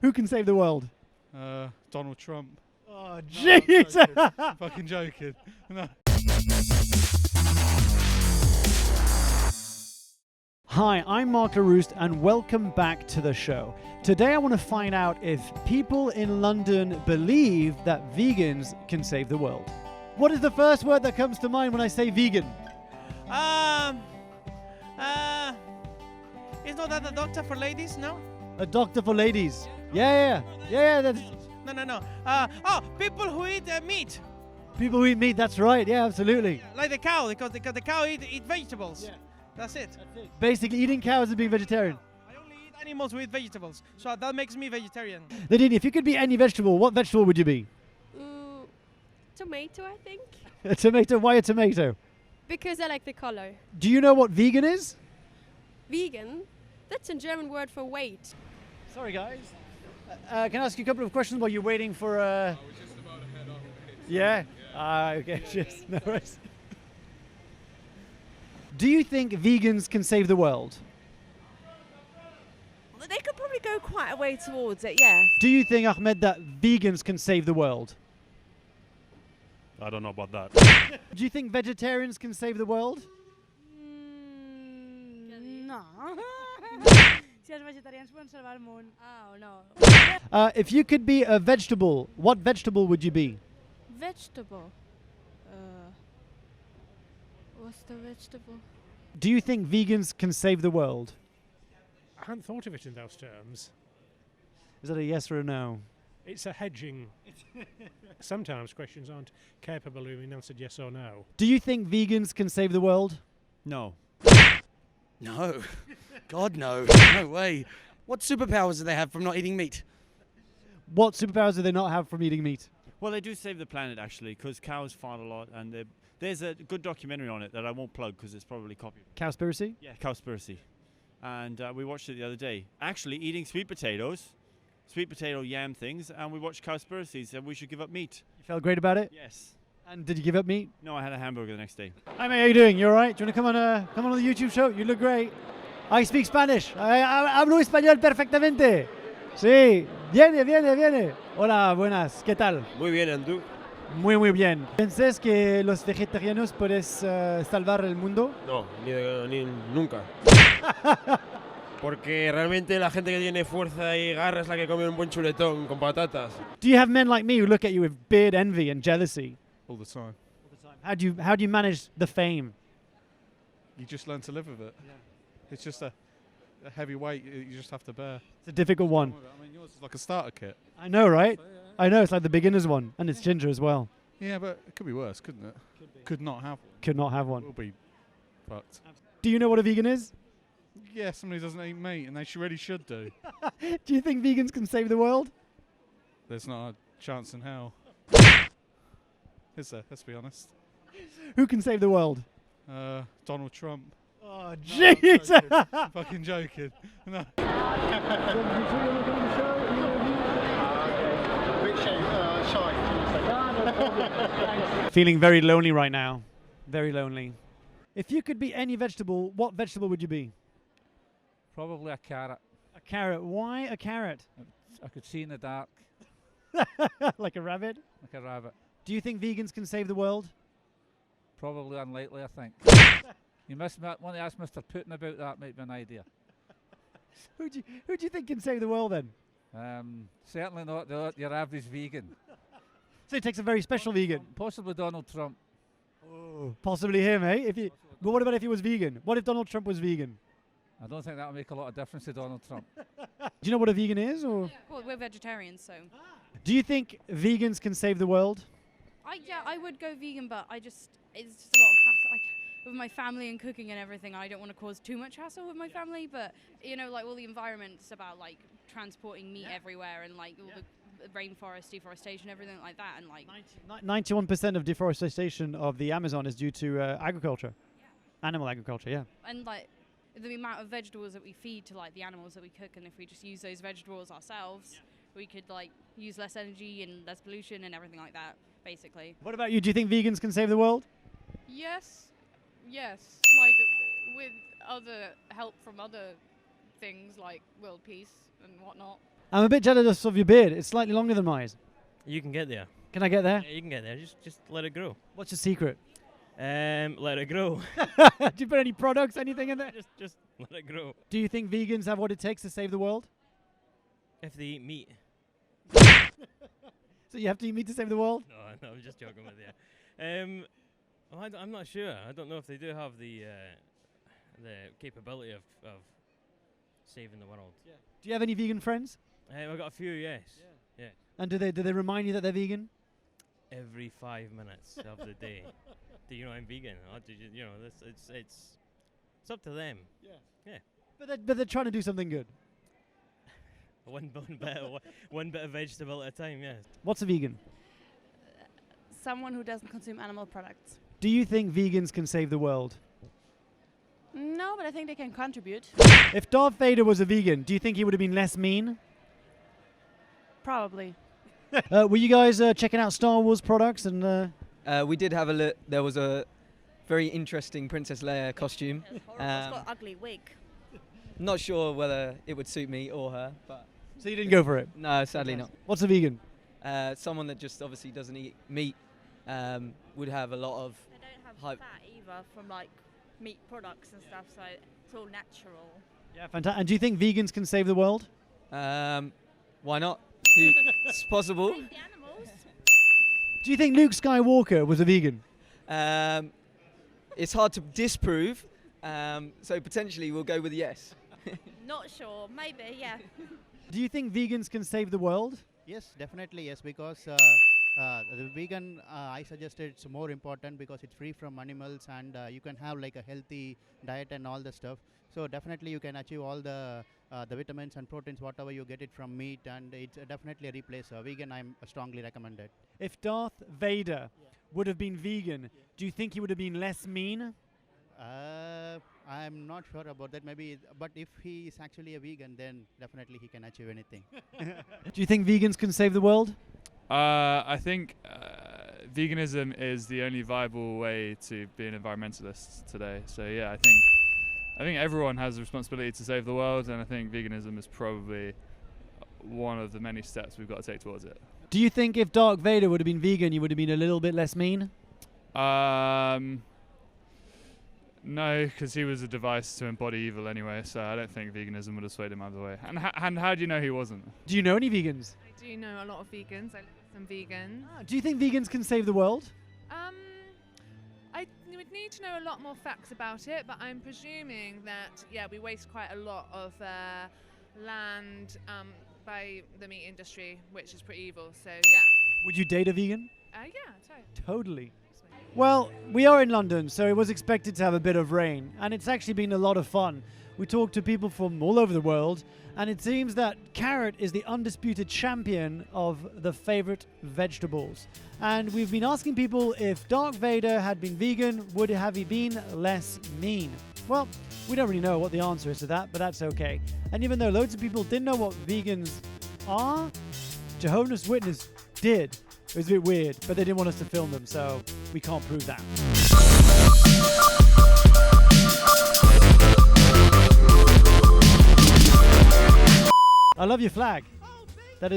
Who can save the world? Donald Trump. Oh, No, jeez! I'm joking. I'm fucking joking. No. Hi, I'm Mark Leruste and welcome back to the show. Today I want to find out if people in London believe that vegans can save the world. What is the first word that comes to mind when I say vegan? Is not that a doctor for ladies? No? A doctor for ladies. Yeah. That's No. People who eat meat. people who eat meat. That's right. Yeah, absolutely. Like the cow, because the cow eat vegetables. Yeah. That's it. Basically, eating cows is being vegetarian. I only eat animals with vegetables, so that makes me vegetarian. Nadine, if you could be any vegetable, what vegetable would you be? Tomato, I think. A tomato. Why a tomato? Because I like the color. Do you know what vegan is? Vegan? That's a German word for weight. Sorry, guys. Can I ask you a couple of questions while you're waiting for? I was just about to head off. Yeah. Okay. Cheers. No worries. Do you think vegans can save the world? They could probably go quite a way towards it, yeah. Do you think, Ahmed, that vegans can save the world? I don't know about that. Do you think vegetarians can save the world? No. Si els vegetarians poden salvar el món. Oh, no. If you could be a vegetable, what vegetable would you be? Vegetable. What's the vegetable? Do you think vegans can save the world? I hadn't thought of it in those terms. Is that a yes or a no? It's a hedging. Sometimes questions aren't capable of being answered yes or no. Do you think vegans can save the world? No. No. God, no. No way. What superpowers do they have from not eating meat? What superpowers do they not have from eating meat? Well, they do save the planet, actually, because cows fart a lot, and there's a good documentary on it that I won't plug because it's probably copied. Cowspiracy? Yeah, Cowspiracy. And we watched it the other day. Actually, eating sweet potato yam things, and we watched Cowspiracies, and we should give up meat. You felt great about it? Yes. And did you give up meat? No, I had a hamburger the next day. Hi mate, how you doing? You alright? Do you want to come on the YouTube show? You look great. I speak Spanish. Hablo español perfectamente. Sí. Viene. Hola, buenas. ¿Qué tal? Muy bien, ¿y tú? Muy bien. ¿Piensas que los vegetarianos pueden salvar el mundo? No, ni nunca. Porque realmente la gente que tiene fuerza y garra es la que come un buen chuletón con patatas. Do you have men like me who look at you with beard envy and jealousy? All the time. How do you manage the fame? You just learn to live with it. Yeah. It's just a heavy weight you just have to bear. It's a difficult one. I mean, yours is like a starter kit. I know, right? So, yeah. I know, it's like the beginner's one. And it's ginger as well. Yeah, but it could be worse, couldn't it? Could not have one. Could not have one. Will be fucked. Do you know what a vegan is? Yeah, somebody doesn't eat meat, and they really should do. Do you think vegans can save the world? There's not a chance in hell. Is there? Let's be honest. Who can save the world? Donald Trump. Oh, No, jeez! I'm joking. I'm fucking joking. No. Feeling very lonely right now. Very lonely. If you could be any vegetable, what vegetable would you be? Probably a carrot. A carrot. Why a carrot? I could see in the dark, Like a rabbit? like a rabbit. Do you think vegans can save the world? Probably unlikely, I think. You must want to ask Mr. Putin about that, might be an idea. Who do you think can save the world then? Certainly not your average vegan. So it takes a very special vegan. Possibly Donald Trump. Oh, possibly him, eh? But what about if he was vegan? What if Donald Trump was vegan? I don't think that would make a lot of difference to Donald Trump. Do you know what a vegan is? Or Well, we're vegetarians, so. do you think vegans can save the world? I would go vegan, but it's just a lot of hassle. Like, with my family and cooking and everything, I don't want to cause too much hassle with my family, but, like all the environment's about, like, transporting meat everywhere and, like, all the rainforest, deforestation, everything like that, and, like... 91% of deforestation of the Amazon is due to agriculture. Yeah. Animal agriculture, yeah. And, like, the amount of vegetables that we feed to, like, the animals that we cook, and if we just use those vegetables ourselves, we could, like, use less energy and less pollution and everything like that, basically. What about you? Do you think vegans can save the world? Yes, like with other help from other things like world peace and whatnot. I'm a bit jealous of your beard. It's slightly longer than mine. You can get there. Can I get there? Yeah, you can get there. Just let it grow. What's your secret? Let it grow. Do you put any products, anything in there? Just let it grow. Do you think vegans have what it takes to save the world? If they eat meat. So you have to eat meat to save the world? No, I'm just joking with you. I'm not sure. I don't know if they do have the capability of saving the world. Yeah. Do you have any vegan friends? I've got a few, yes. Yeah. And do they remind you that they're vegan? Every 5 minutes of the day. Do you know I'm vegan? Or do you know, it's up to them. Yeah. But they're trying to do something good. One bit of vegetable at a time, yes. What's a vegan? Someone who doesn't consume animal products. Do you think vegans can save the world? No, but I think they can contribute. If Darth Vader was a vegan, do you think he would have been less mean? Probably. Were you guys checking out Star Wars products? And we did have a look. There was a very interesting Princess Leia costume. It's got ugly wig. Not sure whether it would suit me or her, but... So you didn't go for it? No, sadly not. What's a vegan? Someone that just obviously doesn't eat meat would have a lot of... They don't have fat either from like meat products and stuff, so it's all natural. Yeah, fantastic. And do you think vegans can save the world? Why not? It's possible. Save the animals. Do you think Luke Skywalker was a vegan? It's hard to disprove, so potentially we'll go with yes. Not sure. Maybe, yeah. Do you think vegans can save the world? Yes, definitely yes, because the vegan, I suggested it's more important because it's free from animals and you can have like a healthy diet and all the stuff. So definitely you can achieve all the vitamins and proteins, whatever you get it from meat, and it's definitely a replacer. Vegan, I'm strongly recommended. If Darth Vader would have been vegan, do you think he would have been less mean? I'm not sure about that. Maybe, but if he is actually a vegan, then definitely he can achieve anything. Do you think vegans can save the world? I think veganism is the only viable way to be an environmentalist today. So yeah, I think everyone has a responsibility to save the world, and I think veganism is probably one of the many steps we've got to take towards it. Do you think if Darth Vader would have been vegan, you would have been a little bit less mean? No, because he was a device to embody evil anyway, so I don't think veganism would have swayed him either way. And how do you know he wasn't? Do you know any vegans? I do know a lot of vegans. I live with some vegans. Do you think vegans can save the world? I would need to know a lot more facts about it, but I'm presuming that, we waste quite a lot of land by the meat industry, which is pretty evil, so yeah. Would you date a vegan? Totally. Well, we are in London, so it was expected to have a bit of rain, and it's actually been a lot of fun. We talked to people from all over the world, and it seems that carrot is the undisputed champion of the favorite vegetables. And we've been asking people if Darth Vader had been vegan, would have he been less mean? Well, we don't really know what the answer is to that, but that's okay. And even though loads of people didn't know what vegans are, Jehovah's Witness did. It was a bit weird, but they didn't want us to film them, so we can't prove that. I love your flag. That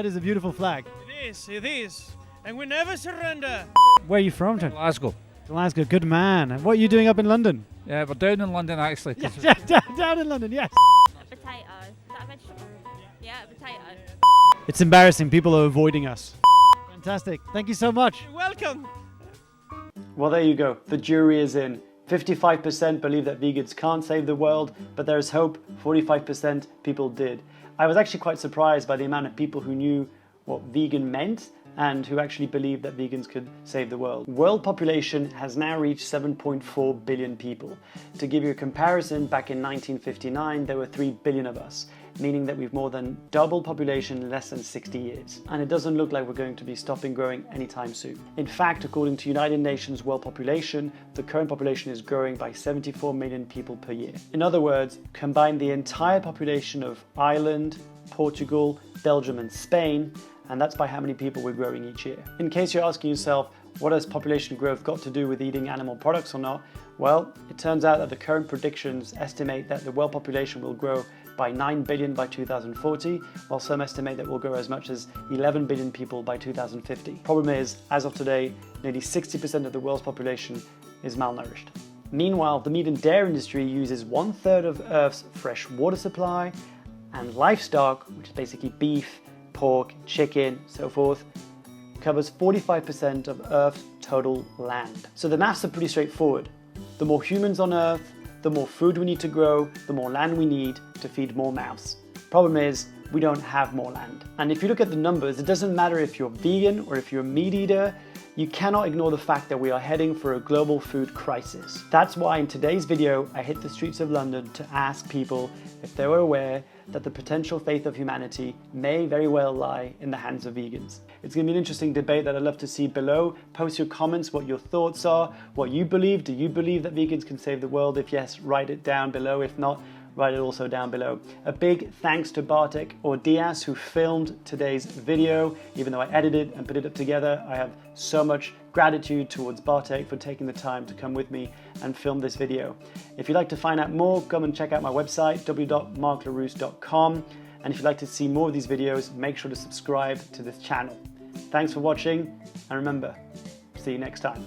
is a beautiful flag. It is. And we never surrender. Where are you from, John? Glasgow. Glasgow, good man. What are you doing up in London? Yeah, we're down in London actually. Down in London, yes. A potato. Is that a vegetable? Yeah, a potato. It's embarrassing. People are avoiding us. Fantastic. Thank you so much. You're welcome. Well, there you go. The jury is in. 55% believe that vegans can't save the world, but there's hope. 45% people did. I was actually quite surprised by the amount of people who knew what vegan meant and who actually believed that vegans could save the world. World population has now reached 7.4 billion people. To give you a comparison, back in 1959, there were 3 billion of us, meaning that we've more than doubled population in less than 60 years. And it doesn't look like we're going to be stopping growing anytime soon. In fact, according to United Nations World Population, the current population is growing by 74 million people per year. In other words, combine the entire population of Ireland, Portugal, Belgium and Spain, and that's by how many people we're growing each year. In case you're asking yourself, what has population growth got to do with eating animal products or not? Well, it turns out that the current predictions estimate that the world population will grow by 9 billion by 2040, while some estimate that we'll grow as much as 11 billion people by 2050. Problem is, as of today, nearly 60% of the world's population is malnourished. Meanwhile, the meat and dairy industry uses 1/3 of Earth's fresh water supply, and livestock, which is basically beef, pork, chicken, so forth, covers 45% of Earth's total land. So the maths are pretty straightforward. The more humans on Earth, the more food we need to grow, the more land we need to feed more mouths. Problem is, we don't have more land. And if you look at the numbers, it doesn't matter if you're vegan or if you're a meat eater, you cannot ignore the fact that we are heading for a global food crisis. That's why in today's video, I hit the streets of London to ask people if they were aware that the potential fate of humanity may very well lie in the hands of vegans. It's going to be an interesting debate that I'd love to see below. Post your comments, what your thoughts are, what you believe. Do you believe that vegans can save the world? If yes, write it down below. If not, write it also down below. A big thanks to Bartek or Diaz who filmed today's video. Even though I edited and put it up together, I have so much gratitude towards Bartek for taking the time to come with me and film this video. If you'd like to find out more, come and check out my website, www.markleruste.com. And if you'd like to see more of these videos, make sure to subscribe to this channel. Thanks for watching, and remember, see you next time.